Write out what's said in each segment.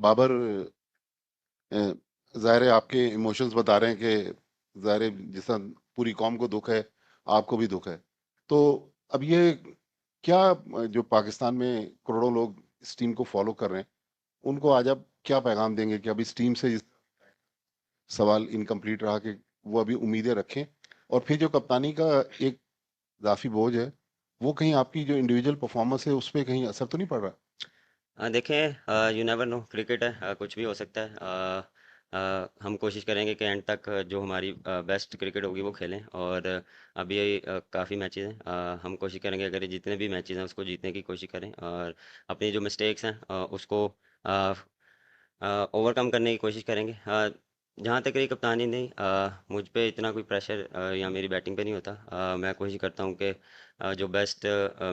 बाबर, ज़ाहिर है आपके इमोशंस बता रहे हैं कि ज़ाहिर है जिस तरह पूरी कौम को दुख है, आपको भी दुख है। तो अब ये क्या, जो पाकिस्तान में करोड़ों लोग इस टीम को फॉलो कर रहे हैं, उनको आज आप क्या पैगाम देंगे कि अब इस टीम से सवाल इनकम्प्लीट रहा कि वो अभी उम्मीदें रखें, और फिर जो कप्तानी का एक इजाफी बोझ है, वो कहीं आपकी जो इंडिविजुअल परफॉर्मेंस है उस पर कहीं असर तो नहीं पड़ रहा? देखें, यू नेवर नो, क्रिकेट है, कुछ भी हो सकता है। हम कोशिश करेंगे कि एंड तक जो हमारी बेस्ट क्रिकेट होगी वो खेलें। और अभी काफ़ी मैचेस हैं। हम कोशिश करेंगे अगर ये जितने भी मैचेस हैं उसको जीतने की कोशिश करें, और अपनी जो मिस्टेक्स हैं उसको ओवरकम करने की कोशिश करेंगे। जहाँ तक रही कप्तानी, नहीं, मुझ पे इतना कोई प्रेशर या मेरी बैटिंग पे नहीं होता। मैं कोशिश करता हूँ कि जो बेस्ट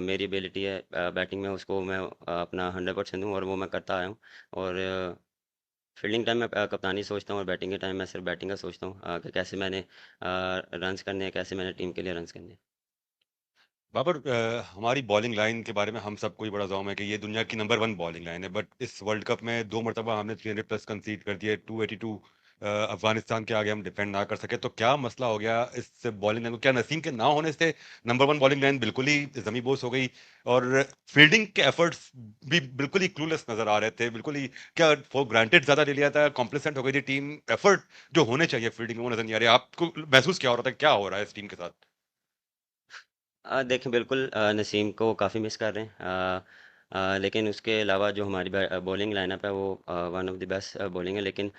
मेरी एबिलिटी है बैटिंग में, उसको मैं अपना 100% दूँ, और वो मैं करता आया हूँ। और फील्डिंग टाइम में कप्तानी सोचता हूँ, और बैटिंग के टाइम मैं सिर्फ बैटिंग का सोचता हूँ कि कैसे मैंने रन्स करने हैं, कैसे मैंने टीम के लिए रन्स करने हैं। बाबर, हमारी बॉलिंग लाइन के बारे में हम सबको ही बड़ा जौम है कि ये दुनिया की नंबर वन बॉलिंग लाइन है। बट इस वर्ल्ड कप में दो मरतबा हमने 300 प्लस कंसीड कर दिए, 282 अफगानिस्तान के आगे हम डिफेंड ना कर सके। तो क्या मसला हो गया इस बॉलिंग लाइन को? क्या नसीम के ना होने से नंबर वन बॉलिंग लाइन बिल्कुल ही जमीबोस हो गई? और फील्डिंग के एफर्ट्स भी बिल्कुल ही क्लूलेस नजर आ रहे थे, बिल्कुल ही क्या फॉर ग्रांटेड ज्यादा ले लिया था, कॉम्प्लिसेंट हो गई थी टीम। एफर्ट जो होने चाहिए फील्डिंग में वो नजर नहीं आ रहे। आपको महसूस क्या हो रहा था, क्या हो रहा है इस टीम के साथ? देखें, बिल्कुल नसीम को काफ़ी मिस कर रहे हैं। लेकिन उसके अलावा जो हमारी बॉलिंग लाइनअप है वो one of the best bowling है। लेकिन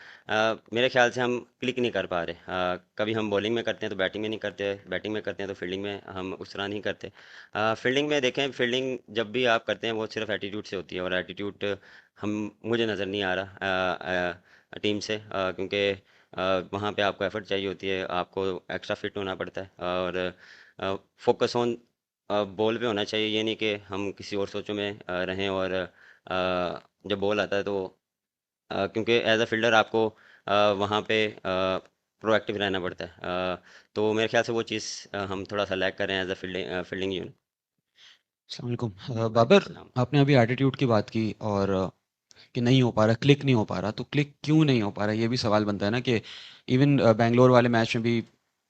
मेरे ख्याल से हम क्लिक नहीं कर पा रहे। कभी हम बॉलिंग में करते हैं तो बैटिंग में नहीं करते, बैटिंग में करते हैं तो फील्डिंग में हम उस तरह नहीं करते। फील्डिंग में देखें, फील्डिंग जब भी आप करते हैं वो सिर्फ एटीट्यूड से होती है, और एटीट्यूड हम मुझे नज़र नहीं आ रहा टीम से, क्योंकि वहाँ पे आपको एफर्ट चाहिए होती है, आपको एक्स्ट्रा फिट होना पड़ता है, और फोकस ऑन बॉल पे होना चाहिए। ये नहीं कि हम किसी और सोचों में रहें। और जब बॉल आता है तो क्योंकि एज अ फील्डर आपको वहाँ पे प्रोएक्टिव रहना पड़ता है। तो मेरे ख्याल से वो चीज़ हम थोड़ा सा लैग कर रहे हैं एज अ फील्डिंग यूनिट। अस्सलाम वालेकुम। वालेकुम बाबर, सलाम। आपने अभी एटीट्यूड की बात की, और कि नहीं हो पा रहा, क्लिक नहीं हो पा रहा, तो क्लिक क्यों नहीं हो पा रहा, ये भी सवाल बनता है ना कि इवन बैंगलोर वाले मैच में भी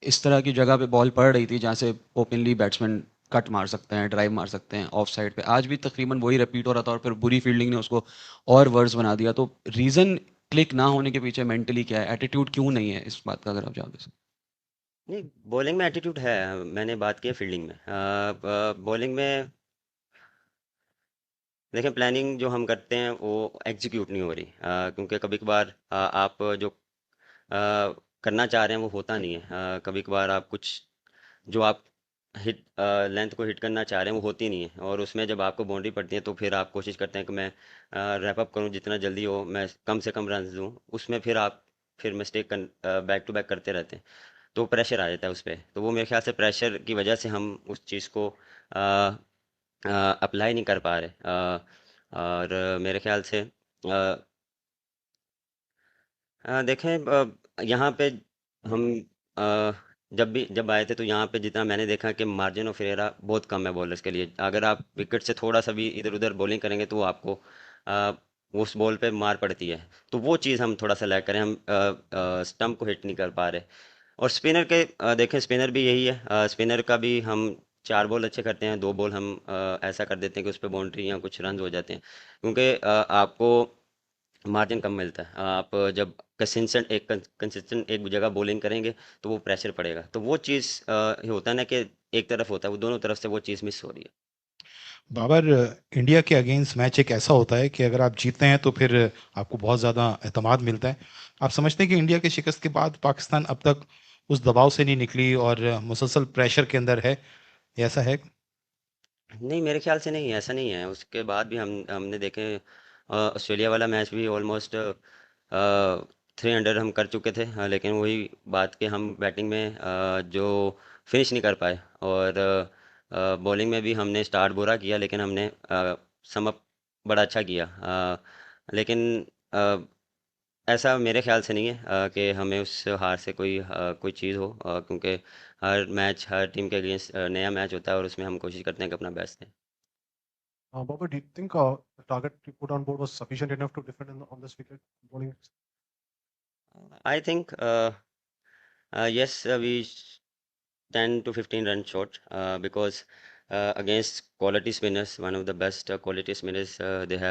इस तरह की जगह पे बॉल पड़ रही थी जहाँ से ओपनली बैट्समैन कट मार सकते हैं, ड्राइव मार सकते हैं ऑफ साइड पे, आज भी तकरीबन वही रिपीट हो रहा था, और फिर बुरी फील्डिंग ने उसको और वर्स बना दिया। तो रीज़न क्लिक ना होने के पीछे मेंटली क्या है, एटीट्यूड क्यों नहीं है, इस बात का अगर आप जवाब दे नहीं, बॉलिंग में एटीट्यूड है। मैंने बात की है फील्डिंग में। बॉलिंग में देखें, प्लानिंग जो हम करते हैं वो एग्जीक्यूट नहीं हो रही, क्योंकि कभी कभार आप जो करना चाह रहे हैं वो होता नहीं है। कभी कभार आप कुछ जो आप हिट लेंथ को हिट करना चाह रहे हैं वो होती नहीं है, और उसमें जब आपको बाउंड्री पड़ती है तो फिर आप कोशिश करते हैं कि मैं रैप अप करूं, जितना जल्दी हो मैं कम से कम रन दूं। उसमें फिर आप फिर मिस्टेक बैक टू बैक करते रहते हैं, तो प्रेशर आ जाता है उस पर। तो वो मेरे ख्याल से प्रेशर की वजह से हम उस चीज़ को अप्लाई नहीं कर पा रहे। और मेरे ख्याल से देखें, यहाँ पे हम अ, जब आए थे तो यहाँ पे जितना मैंने देखा कि मार्जिन ऑफ एरर बहुत कम है बॉलर्स के लिए। अगर आप विकेट से थोड़ा सा भी इधर उधर बॉलिंग करेंगे तो आपको अ, उस बॉल पे मार पड़ती है। तो वो चीज़ हम थोड़ा सा लैग करें, हम स्टम्प को हिट नहीं कर पा रहे। और स्पिनर के देखें, स्पिनर भी यही है। स्पिनर का भी हम 4 बॉल अच्छे करते हैं, 2 बॉल हम ऐसा कर देते हैं कि उस पर बाउंड्री या कुछ रन हो जाते हैं, क्योंकि आपको मार्जिन कम मिलता है। आप जब कंसिस्टेंट एक जगह बॉलिंग करेंगे तो वो प्रेशर पड़ेगा। तो वो चीज़ होता है ना कि एक तरफ होता है, वो दोनों तरफ से वो चीज़ मिस हो रही है। बाबर, इंडिया के अगेंस्ट मैच एक ऐसा होता है कि अगर आप जीतते हैं तो फिर आपको बहुत ज़्यादा एतमाद मिलता है। आप समझते हैं कि इंडिया की शिकस्त के बाद पाकिस्तान अब तक उस दबाव से नहीं निकली और मुसलसल प्रेशर के अंदर है, ये ऐसा है? नहीं, मेरे ख्याल से नहीं, ऐसा नहीं है। उसके बाद भी हमने देखे, ऑस्ट्रेलिया वाला मैच भी ऑलमोस्ट 300 हम कर चुके थे। लेकिन वही बात कि हम बैटिंग में जो फिनिश नहीं कर पाए, और बॉलिंग में भी हमने स्टार्ट बुरा किया, लेकिन हमने सम अप बड़ा अच्छा किया। लेकिन अ, ऐसा मेरे ख्याल से नहीं है कि हमें उस हार से कोई चीज़ हो, क्योंकि हर मैच हर टीम के अगेंस्ट नया मैच होता है, और उसमें हम कोशिश करते हैं कि अपना बेस्ट दें। Baba, do you think the target you put on board was sufficient enough to defend on this wicket bowling? I think yes, we 10 to 15 runs short because against quality spinners, one of the best quality spinners they have.